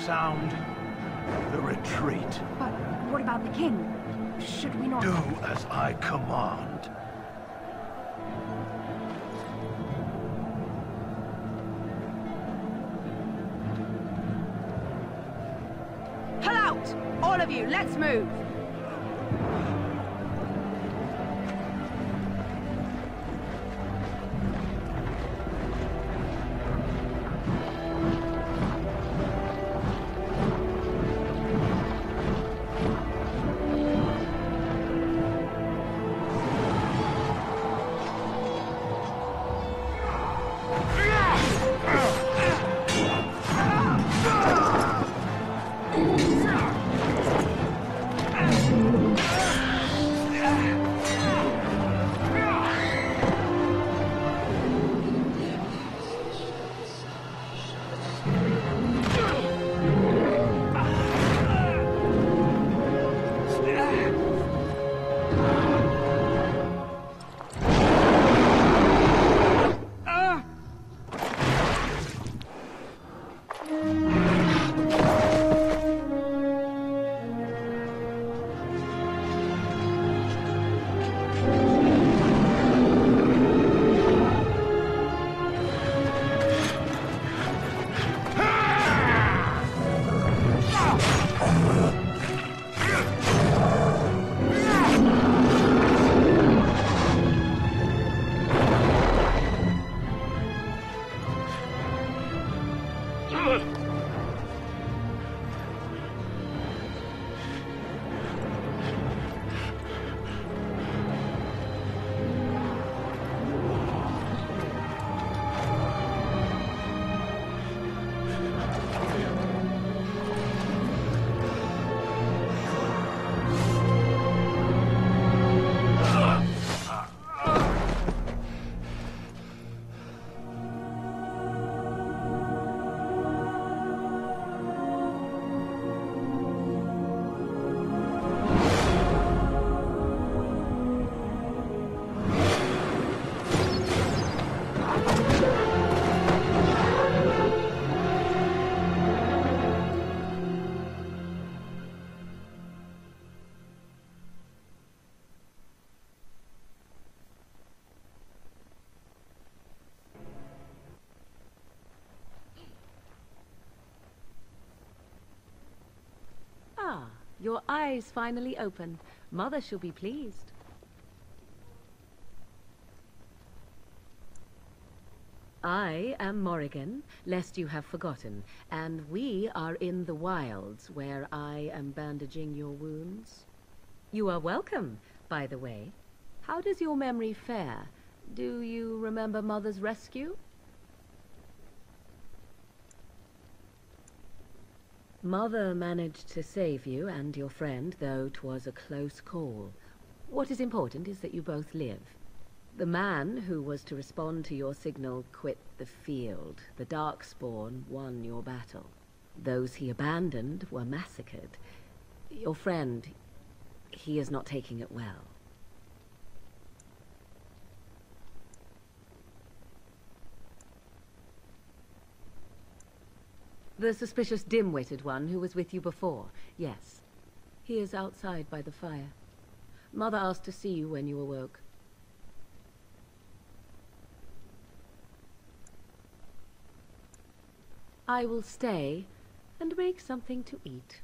sound the retreat. But what about the king? Should we not... Do as I command. Pull out! All of you, let's move! Ah, your eyes finally open. Mother shall be pleased. I am Morrigan, lest you have forgotten, and we are in the wilds where I am bandaging your wounds. You are welcome, by the way. How does your memory fare? Do you remember Mother's rescue? Mother managed to save you and your friend, though 'twas a close call. What is important is that you both live. The man who was to respond to your signal quit the field. The Darkspawn won your battle. Those he abandoned were massacred. Your friend, he is not taking it well. The suspicious dim-witted one who was with you before, yes. He is outside by the fire. Mother asked to see you when you awoke. I will stay and make something to eat.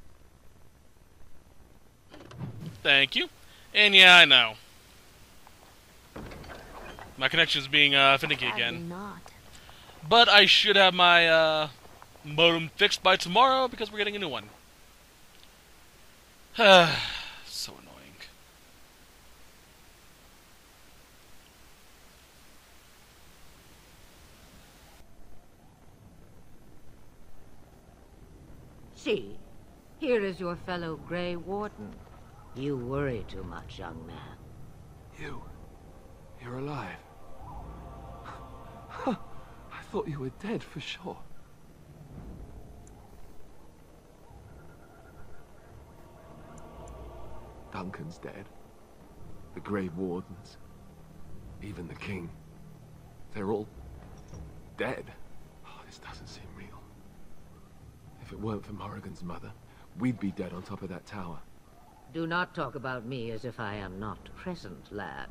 Thank you. And yeah, I know. My connection's being finicky again. But I should have my modem fixed by tomorrow because we're getting a new one. So annoying. See, here is your fellow Grey Warden. You worry too much, young man. You're alive. I thought you were dead for sure. Duncan's dead. The Grey Wardens. Even the King. They're all dead. Oh, this doesn't seem real. If it weren't for Morrigan's mother, we'd be dead on top of that tower. Do not talk about me as if I am not present, lad.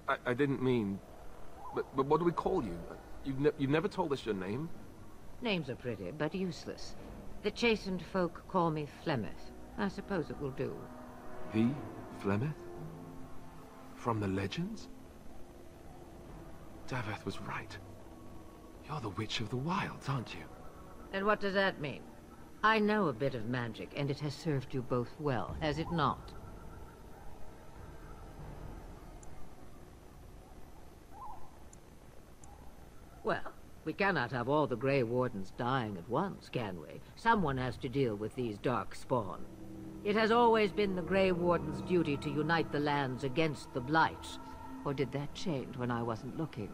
I didn't mean... But what do we call you? You've never told us your name? Names are pretty, but useless. The chastened folk call me Flemeth. I suppose it will do. The Flemeth? From the legends? Daveth was right. You're the Witch of the Wilds, aren't you? And what does that mean? I know a bit of magic, and it has served you both well, has it not? Well, we cannot have all the Grey Wardens dying at once, can we? Someone has to deal with these dark spawn. It has always been the Grey Warden's duty to unite the lands against the Blights. Or did that change when I wasn't looking?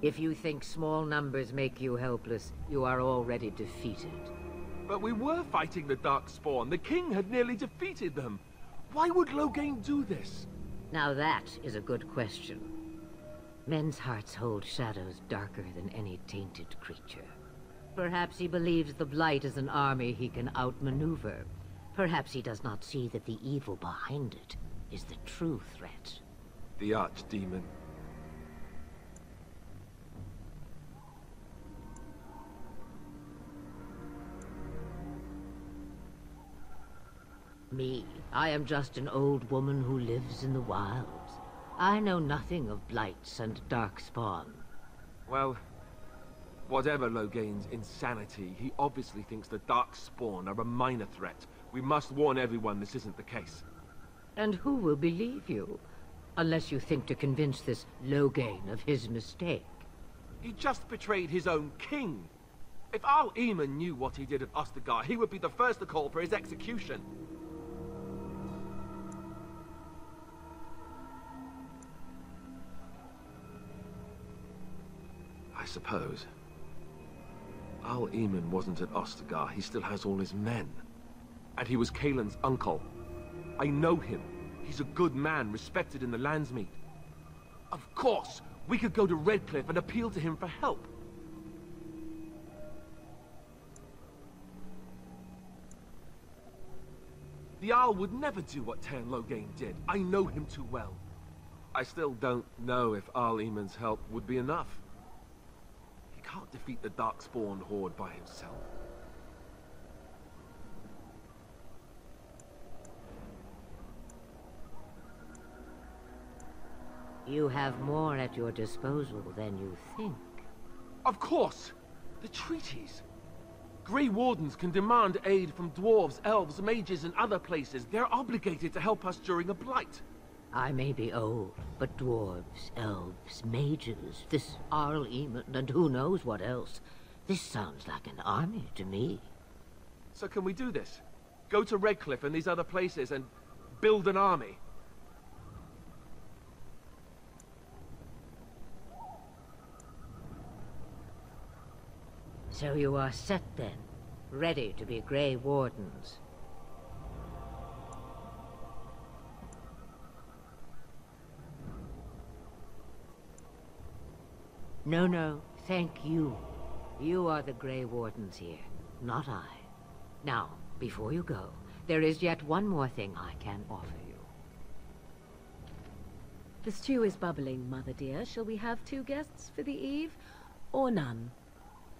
If you think small numbers make you helpless, you are already defeated. But we were fighting the Darkspawn. The king had nearly defeated them. Why would Loghain do this? Now that is a good question. Men's hearts hold shadows darker than any tainted creature. Perhaps he believes the Blight is an army he can outmaneuver. Perhaps he does not see that the evil behind it is the true threat. The Archdemon. Me, I am just an old woman who lives in the wilds. I know nothing of blights and darkspawn. Well, whatever Loghain's insanity, he obviously thinks the Darkspawn are a minor threat. We must warn everyone this isn't the case. And who will believe you? Unless you think to convince this Loghain of his mistake. He just betrayed his own king. If Al Eamon knew what he did at Ostagar, he would be the first to call for his execution. I suppose. Al Eamon wasn't at Ostagar. He still has all his men. And he was Kaelin's uncle. I know him. He's a good man, respected in the Landsmeet. Of course, we could go to Redcliffe and appeal to him for help. The Jarl would never do what Tairn Loghain did. I know him too well. I still don't know if Al Eamon's help would be enough. He can't defeat the Darkspawn horde by himself. You have more at your disposal than you think. Of course! The treaties! Grey Wardens can demand aid from dwarves, elves, mages, and other places. They're obligated to help us during a blight. I may be old, but dwarves, elves, mages, this Arl Eamon, and who knows what else. This sounds like an army to me. So can we do this? Go to Redcliffe and these other places and build an army? So you are set then, ready to be Grey Wardens. No, thank you. You are the Grey Wardens here, not I. Now, before you go, there is yet one more thing I can offer you. The stew is bubbling, Mother dear. Shall we have 2 guests for the eve, or none?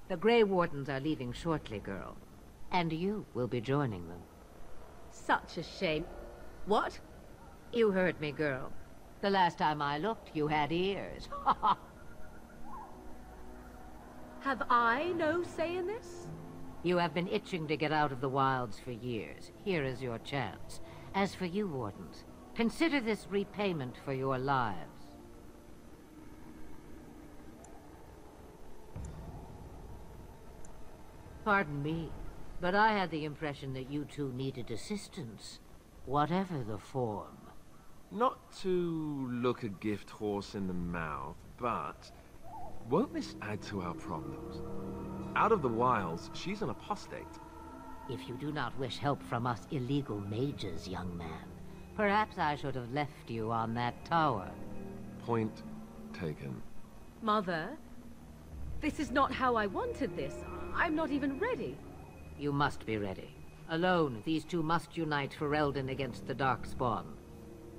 The Grey Wardens are leaving shortly, girl. And you will be joining them. Such a shame. What? You heard me, girl. The last time I looked, you had ears. Have I no say in this? You have been itching to get out of the wilds for years. Here is your chance. As for you, Wardens, consider this repayment for your lives. Pardon me, but I had the impression that you two needed assistance, whatever the form. Not to look a gift horse in the mouth, but won't this add to our problems? Out of the wilds, she's an apostate. If you do not wish help from us illegal mages, young man, perhaps I should have left you on that tower. Point taken. Mother, this is not how I wanted this. I'm not even ready. You must be ready. Alone, these two must unite for Elden against the Darkspawn.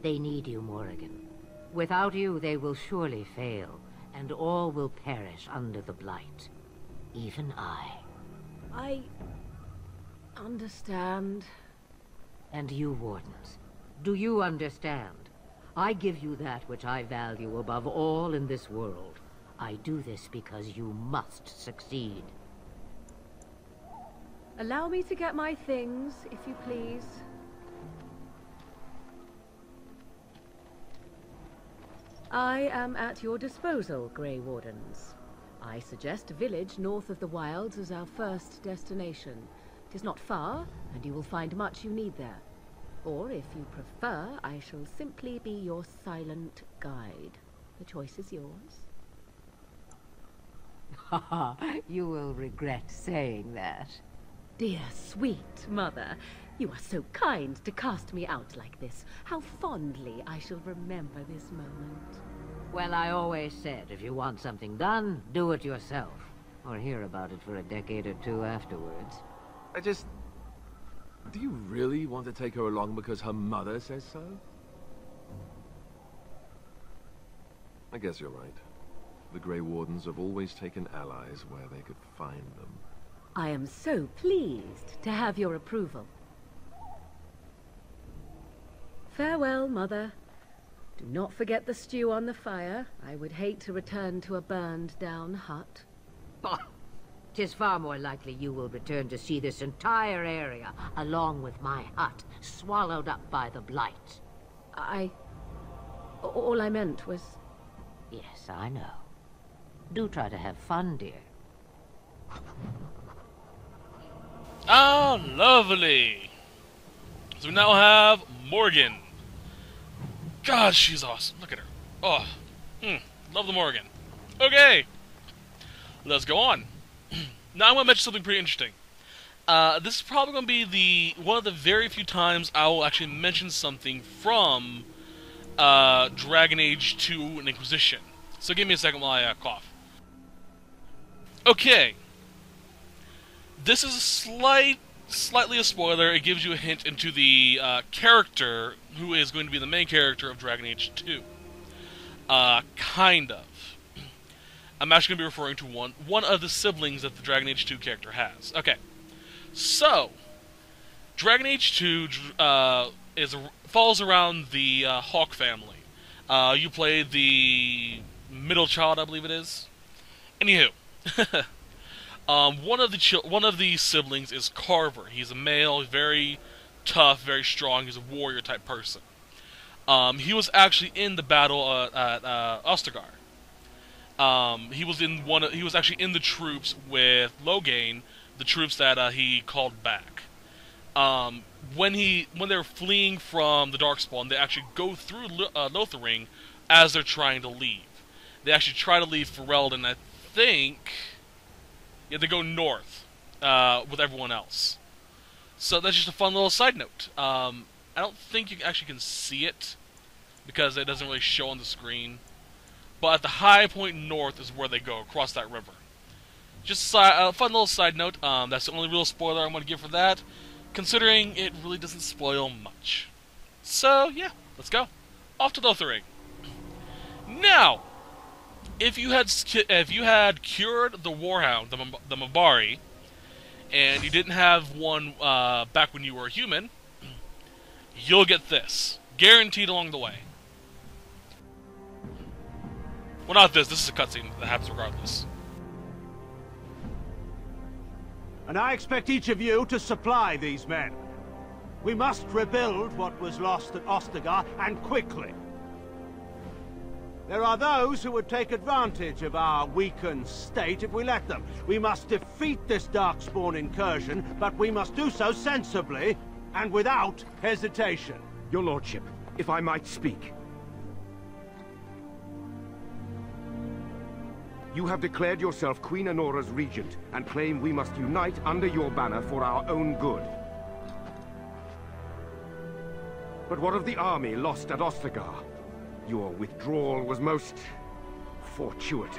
They need you, Morrigan. Without you, they will surely fail, and all will perish under the Blight. Even I understand. And you, Wardens, do you understand? I give you that which I value above all in this world. I do this because you must succeed. Allow me to get my things, if you please. I am at your disposal, Grey Wardens. I suggest a village north of the Wilds as our first destination. It is not far, and you will find much you need there. Or, if you prefer, I shall simply be your silent guide. The choice is yours. You will regret saying that. Dear, sweet mother, you are so kind to cast me out like this. How fondly I shall remember this moment. Well, I always said, if you want something done, do it yourself. Or hear about it for a decade or two afterwards. Do you really want to take her along because her mother says so? I guess you're right. The Grey Wardens have always taken allies where they could find them. I am so pleased to have your approval. Farewell, Mother. Do not forget the stew on the fire. I would hate to return to a burned-down hut. Bah! 'Tis far more likely you will return to see this entire area, along with my hut, swallowed up by the Blight. All I meant was... Yes, I know. Do try to have fun, dear. Ah, lovely. So we now have Morgan. God, she's awesome. Look at her. Oh, love the Morgan. Okay, let's go on. Now I'm going to mention something pretty interesting. This is probably going to be one of the very few times I will actually mention something from Dragon Age 2 and Inquisition. So give me a second while I cough. Okay. This is slightly a spoiler. It gives you a hint into the character who is going to be the main character of Dragon Age 2. Kind of. I'm actually going to be referring to one of the siblings that the Dragon Age 2 character has. Okay. So, Dragon Age 2 falls around the Hawk family. You play the middle child, I believe it is. Anywho. One of the siblings is Carver. He's a male, very tough, very strong. He's a warrior type person. He was actually in the battle at Ostagar. He was actually in the troops with Loghain, the troops that he called back. When they're fleeing from the Darkspawn, they actually go through Lothering as they're trying to leave. They actually try to leave Ferelden, I think. Yeah, they go north with everyone else. So that's just a fun little side note. I don't think you actually can see it because it doesn't really show on the screen. But at the high point north is where they go, across that river. Just a fun little side note. That's the only real spoiler I'm going to give for that, considering it really doesn't spoil much. So, yeah, let's go. Off to Lothering. Now, if you had cured the Warhound, the Mabari, and you didn't have one back when you were a human, you'll get this. Guaranteed along the way. Well, not this. This is a cutscene that happens regardless. And I expect each of you to supply these men. We must rebuild what was lost at Ostagar, and quickly. There are those who would take advantage of our weakened state if we let them. We must defeat this Darkspawn incursion, but we must do so sensibly and without hesitation. Your Lordship, if I might speak. You have declared yourself Queen Honora's regent, and claim we must unite under your banner for our own good. But what of the army lost at Ostagar? Your withdrawal was most fortuitous.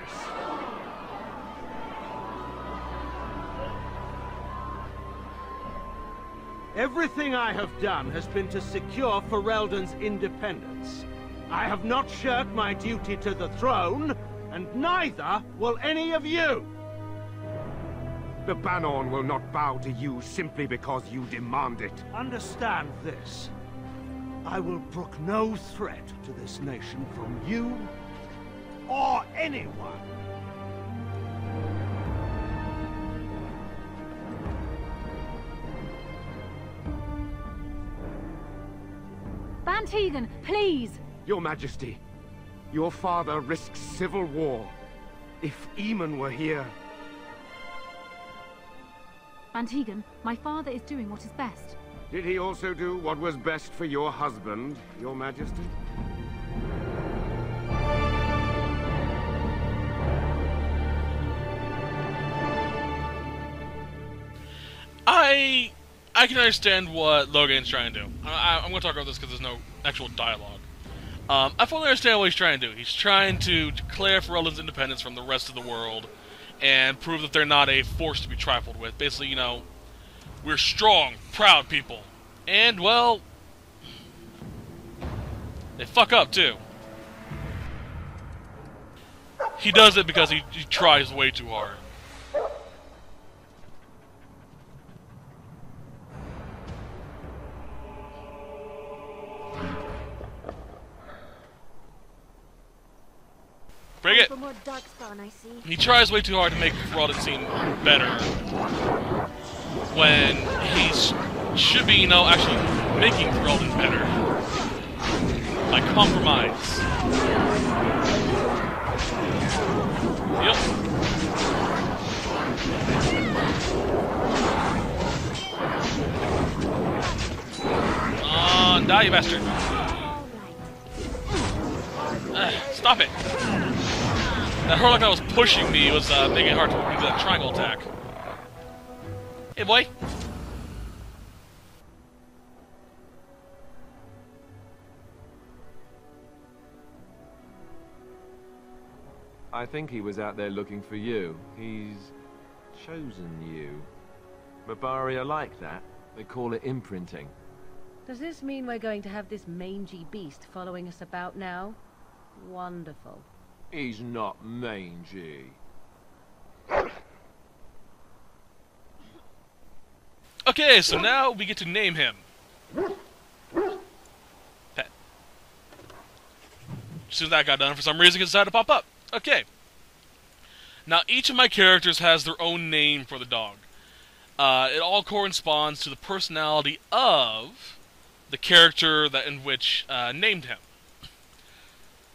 Everything I have done has been to secure Ferelden's independence. I have not shirked my duty to the throne, and neither will any of you! The Banon will not bow to you simply because you demand it. Understand this. I will brook no threat to this nation from you or anyone. Van Tegan, please! Your Majesty, your father risks civil war. If Eamon were here... Van Tegan, my father is doing what is best. Did he also do what was best for your husband, your Majesty? I can understand what Logan's trying to do. I'm going to talk about this because there's no actual dialogue. I fully understand what he's trying to do. He's trying to declare Ferelden's independence from the rest of the world and prove that they're not a force to be trifled with. Basically, you know, we're strong, proud people. And, well, they fuck up, too. He does it because he tries way too hard. Bring it! He tries way too hard to make Ferelden seem better when he should be, you know, actually making Ferelden better. By compromise. Yep. Die, you bastard. Stop it. That Herlock that was pushing me was making it hard to do that triangle attack. Hey, boy. I think he was out there looking for you. He's chosen you. Mabari are like that. They call it imprinting. Does this mean we're going to have this mangy beast following us about now? Wonderful. He's not mangy. Okay, so now we get to name him. Pet. As soon as that got done, for some reason it decided to pop up. Okay. Now, each of my characters has their own name for the dog. It all corresponds to the personality of the character that in which named him.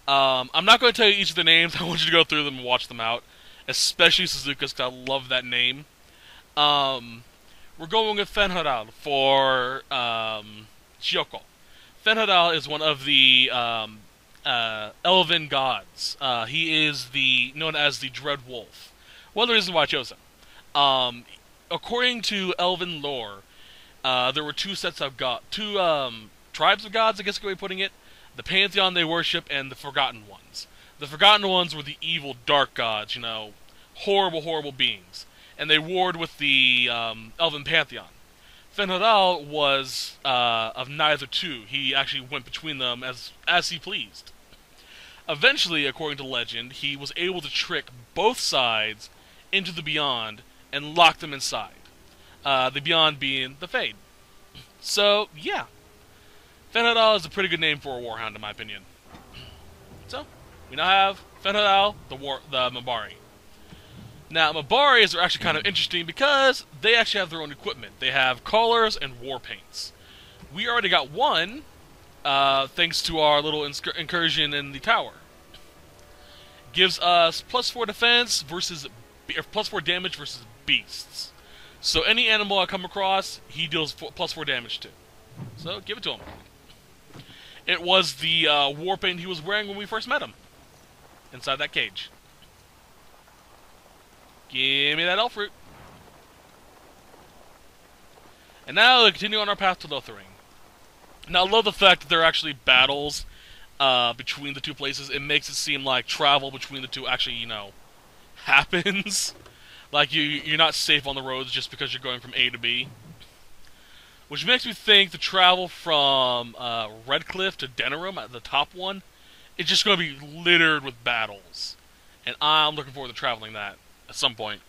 I'm not going to tell you each of the names. I want you to go through them and watch them out. Especially Suzuka's, because I love that name. We're going with Fen'Harel for Chioko. Fen'Harel is one of the Elven gods. He is known as the Dread Wolf. One of the reasons why I chose him. According to Elven lore, there were two sets of two tribes of gods, I guess the way of putting it. The Pantheon they worship, and the Forgotten Ones. The Forgotten Ones were the evil, dark gods, you know, horrible, horrible beings. And they warred with the Elven Pantheon. Fen'Harel was of neither two. He actually went between them as he pleased. Eventually, according to legend, he was able to trick both sides into the Beyond and lock them inside. The Beyond being the Fade. So, yeah. Fen'Harel is a pretty good name for a Warhound, in my opinion. So, we now have Fen'Harel, the Mabari. Now, Mabaris are actually kind of interesting because they actually have their own equipment. They have collars and war paints. We already got one, thanks to our little incursion in the tower. Gives us +4 defense versus, or +4 damage versus beasts. So any animal I come across, he deals +4 damage to. So, give it to him. It was the war paint he was wearing when we first met him. Inside that cage. Give me that elf fruit. And now we continue on our path to Lothering. Now I love the fact that there are actually battles between the two places, it makes it seem like travel between the two actually, you know, happens. Like, you're not safe on the roads just because you're going from A to B. Which makes me think the travel from Redcliffe to Denerim, the top one, is just going to be littered with battles. And I'm looking forward to traveling that at some point.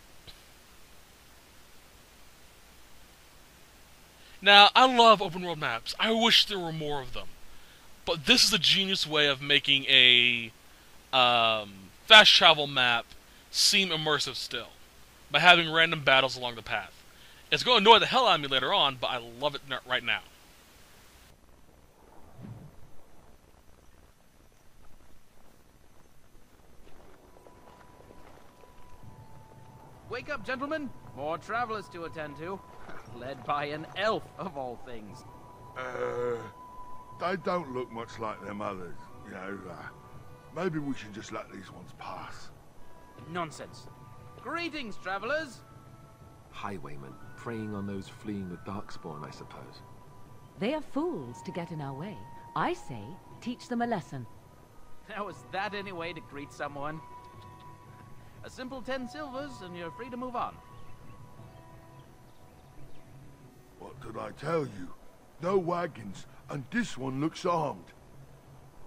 Now, I love open world maps. I wish there were more of them. But this is a genius way of making a fast travel map seem immersive still, by having random battles along the path. It's going to annoy the hell out of me later on, but I love it right now. Wake up, gentlemen. More travelers to attend to. Led by an elf, of all things. They don't look much like them others, you know. Maybe we should just let these ones pass. Nonsense. Greetings, travelers. Highwaymen, preying on those fleeing the Darkspawn, I suppose. They are fools to get in our way. I say, teach them a lesson. Now, is that any way to greet someone? A simple 10 silvers, and you're free to move on. What did I tell you? No wagons, and this one looks armed.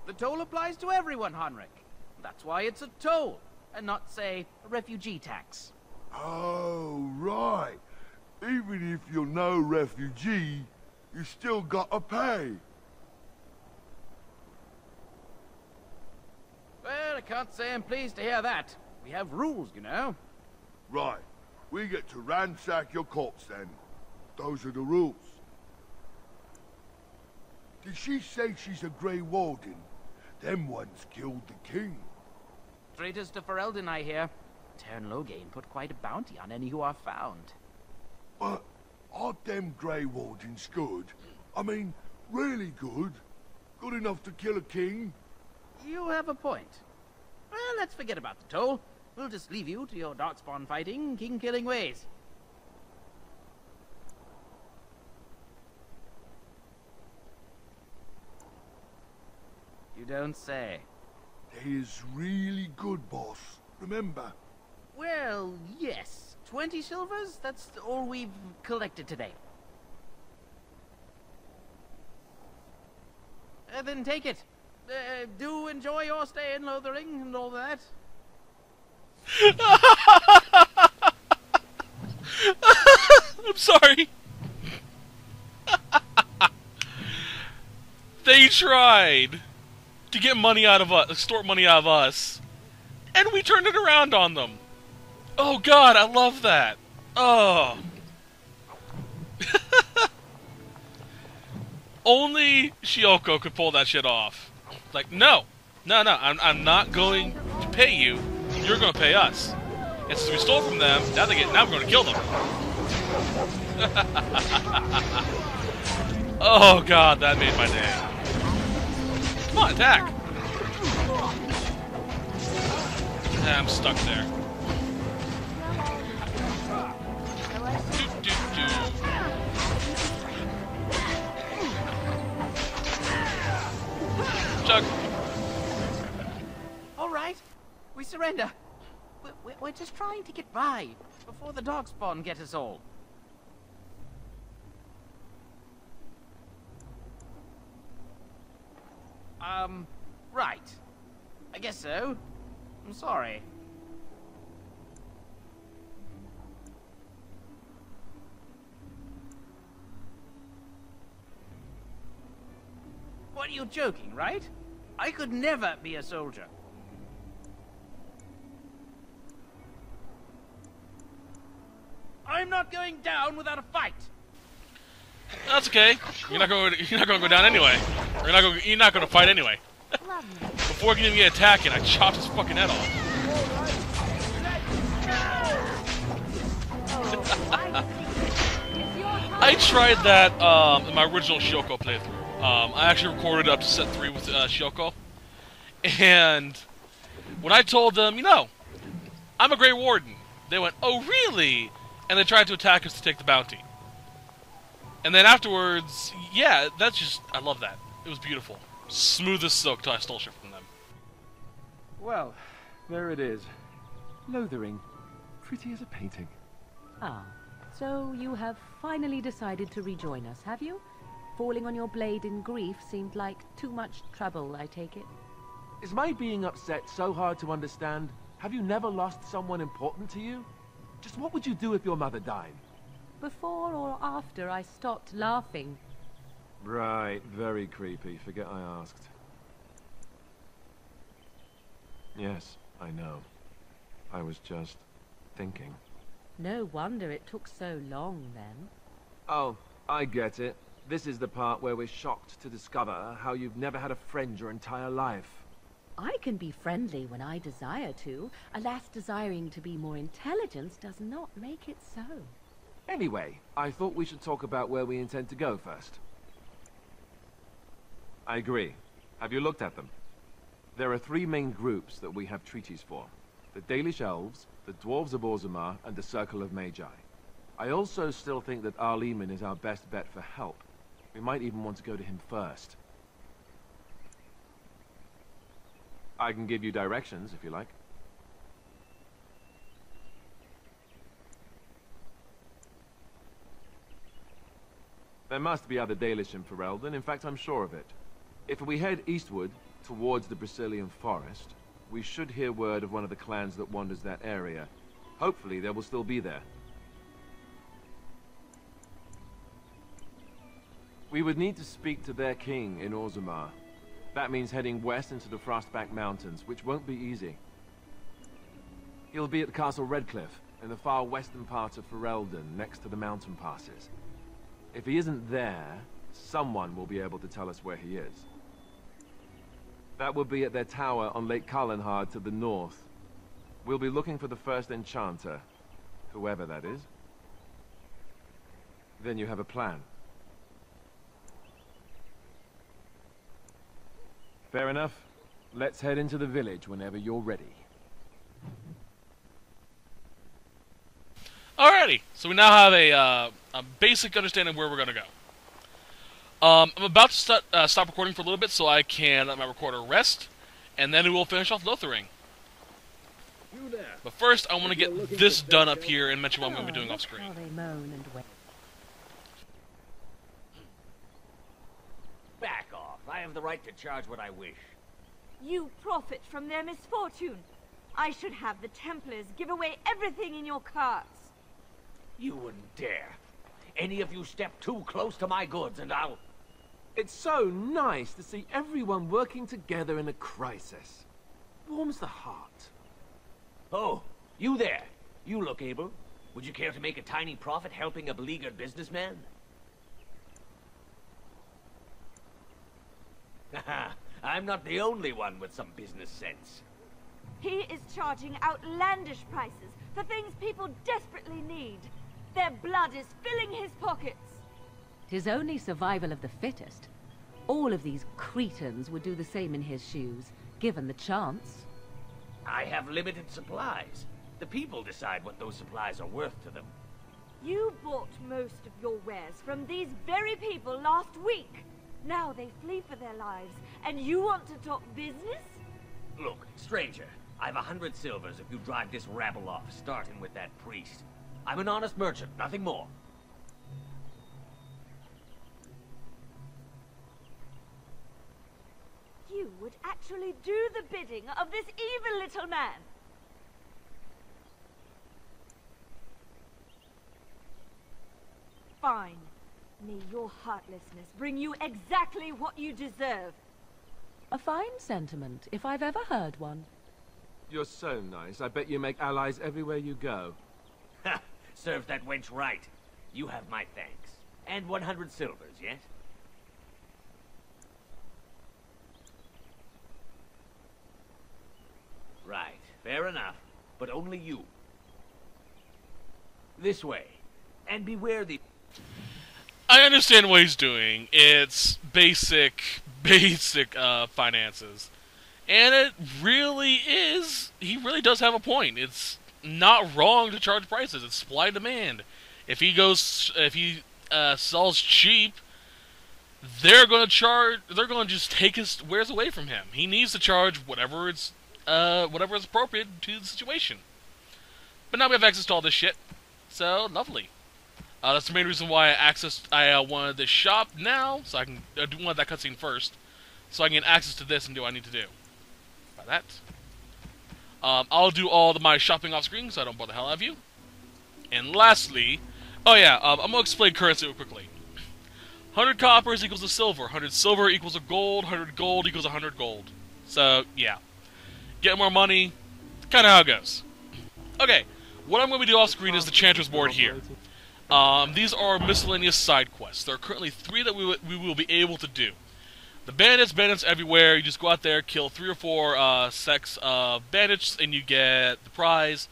The toll applies to everyone, Henrik. That's why it's a toll, and not, say, a refugee tax. Oh, right. Even if you're no refugee, you still gotta pay. Well, I can't say I'm pleased to hear that. We have rules, you know. Right. We get to ransack your corpse, then. Those are the rules. Did she say she's a Grey Warden? Them ones killed the king. Traitors to Ferelden, I hear. Tern Loghain put quite a bounty on any who are found. But are them Grey Wardens good? I mean, really good? Good enough to kill a king? You have a point. Well, let's forget about the toll. We'll just leave you to your darkspawn fighting, king-killing ways. You don't say. They is really good, boss. Remember? Well, yes. 20 silvers? That's all we've collected today. Then take it. Do enjoy your stay in Lothering and all that. I'm sorry. They tried to get money out of us, extort money out of us, and we turned it around on them. Oh God, I love that. Oh. Only Shioko could pull that shit off. Like, no, I'm not going to pay you. You're going to pay us. And since we stole from them, now we're going to kill them. Oh God, that made my day. Come on, attack. I'm stuck there. Chug. All right, we surrender. We're just trying to get by before the darkspawn get us all. Right. I guess so. I'm sorry. What, are you joking, right? I could never be a soldier. I'm not going down without a fight. That's okay. You're not going to go down anyway. You're not going to fight anyway. Before he can even get attacking, I chopped his fucking head off. I tried that in my original Shioko playthrough. I actually recorded up to set 3 with Shioko. And when I told them, you know, I'm a Grey Warden, they went, oh really? And they tried to attack us to take the bounty. And then afterwards, yeah, that's just, I love that. It was beautiful. Smooth as silk till I stole shit from them. Well, there it is. Lothering. Pretty as a painting. Ah, so you have finally decided to rejoin us, have you? Falling on your blade in grief seemed like too much trouble, I take it. Is my being upset so hard to understand? Have you never lost someone important to you? Just what would you do if your mother died? Before or after I stopped laughing. Right, very creepy. Forget I asked. Yes, I know. I was just thinking. No wonder it took so long, then. Oh, I get it. This is the part where we're shocked to discover how you've never had a friend your entire life. I can be friendly when I desire to. Alas, desiring to be more intelligent does not make it so. Anyway, I thought we should talk about where we intend to go first. I agree. Have you looked at them? There are 3 main groups that we have treaties for. The Dalish Elves, the Dwarves of Orzammar, and the Circle of Magi. I also still think that Arleman is our best bet for help. We might even want to go to him first. I can give you directions, if you like. There must be other Dalish in Ferelden. In fact, I'm sure of it. If we head eastward, towards the Brazilian forest, we should hear word of one of the clans that wanders that area. Hopefully, they will still be there. We would need to speak to their king in Orzammar. That means heading west into the Frostback Mountains, which won't be easy. He'll be at Castle Redcliffe, in the far western part of Ferelden, next to the mountain passes. If he isn't there, someone will be able to tell us where he is. That will be at their tower on Lake Kallenhard to the north. We'll be looking for the first enchanter, whoever that is. Then you have a plan. Fair enough. Let's head into the village whenever you're ready. Alrighty, so we now have a basic understanding of where we're going to go. I'm about to stop recording for a little bit so I can let my recorder rest, and then we will finish off Lothering. But first, I want to get this done up here and mention what I'm going to be doing off screen. How they moan and wail. Back off. I have the right to charge what I wish. You profit from their misfortune. I should have the Templars give away everything in your carts. You wouldn't dare. Any of you step too close to my goods and I'll... It's so nice to see everyone working together in a crisis. Warms the heart. Oh, you there. You look able. Would you care to make a tiny profit helping a beleaguered businessman? Haha, I'm not the only one with some business sense. He is charging outlandish prices for things people desperately need. Their blood is filling his pockets. 'Tis only survival of the fittest. All of these cretins would do the same in his shoes, given the chance. I have limited supplies. The people decide what those supplies are worth to them. You bought most of your wares from these very people last week. Now they flee for their lives, and you want to talk business? Look, stranger, I've 100 silvers if you drive this rabble off, starting with that priest. I'm an honest merchant, nothing more. You would actually do the bidding of this evil little man. Fine. May your heartlessness bring you exactly what you deserve. A fine sentiment, if I've ever heard one. You're so nice. I bet you make allies everywhere you go. Ha! Serve that wench right. You have my thanks. And 100 silvers, yes? Right, fair enough. But only you. This way. And beware the... I understand what he's doing. It's basic finances. And it really is, he really does have a point. It's not wrong to charge prices. It's supply and demand. If he sells cheap, they're going to just take his wares away from him. He needs to charge whatever is appropriate to the situation. But now we have access to all this shit, so lovely. That's the main reason why I wanted this shop now, so I can do want that cutscene first, so I can get access to this and do what I need to do. By that, I'll do all my shopping off screen, so I don't bother the hell out of you. And lastly, I'm gonna explain currency real quickly. 100 coppers equals a silver, 100 silver equals a gold, 100 gold equals 100 gold. So yeah, get more money, kind of how it goes. Okay, what I'm going to do off screen is the Chanter's board here. These are miscellaneous side quests. There are currently 3 that we will be able to do. The bandits everywhere. You just go out there, kill 3 or 4 sects of bandits, and you get the prize.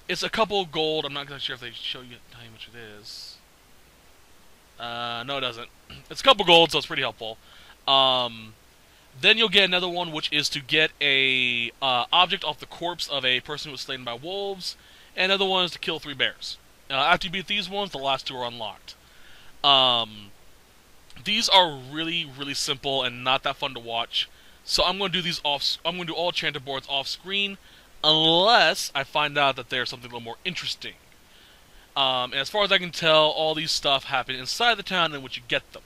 It's a couple gold. I'm not exactly sure if they show you how much it is. No, it doesn't. It's a couple gold, so it's pretty helpful. Then you'll get another one, which is to get a object off the corpse of a person who was slain by wolves. And another one is to kill 3 bears. After you beat these ones, the last 2 are unlocked. These are really, really simple and not that fun to watch. So I'm going to do these I'm going to do all Chanter boards off screen, unless I find out that there's something a little more interesting. And as far as I can tell, all these stuff happen inside the town in which you get them.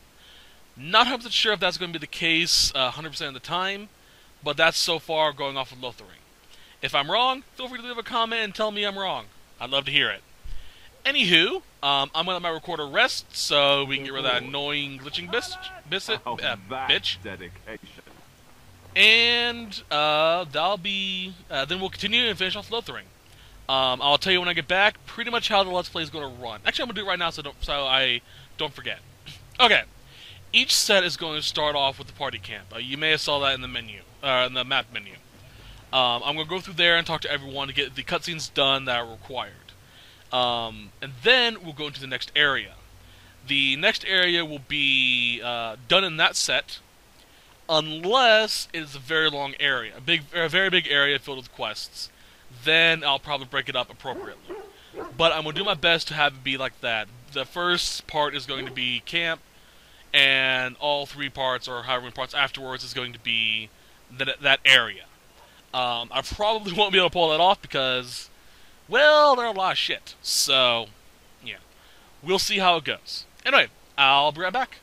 Not 100% sure if that's going to be the case 100% of the time, but that's so far going off of Lothering. If I'm wrong, feel free to leave a comment and tell me I'm wrong. I'd love to hear it. Anywho, I'm going to let my recorder rest so we can get rid of that annoying glitching bitch. Dedication. And that'll be... then we'll continue and finish off Lothering. I'll tell you when I get back pretty much how the Let's Play is going to run. Actually, I'm going to do it right now so I don't forget. Okay. Each set is going to start off with the party camp. You may have saw that in the menu, in the map menu. I'm going to go through there and talk to everyone to get the cutscenes done that are required. And then we'll go into the next area. The next area will be done in that set, unless it is a very long area, a very big area filled with quests. Then I'll probably break it up appropriately. But I'm going to do my best to have it be like that. The first part is going to be camp, and all 3 parts, or however many parts afterwards, is going to be that area. I probably won't be able to pull that off because, well, there are a lot of shit. So, yeah. We'll see how it goes. Anyway, I'll be right back.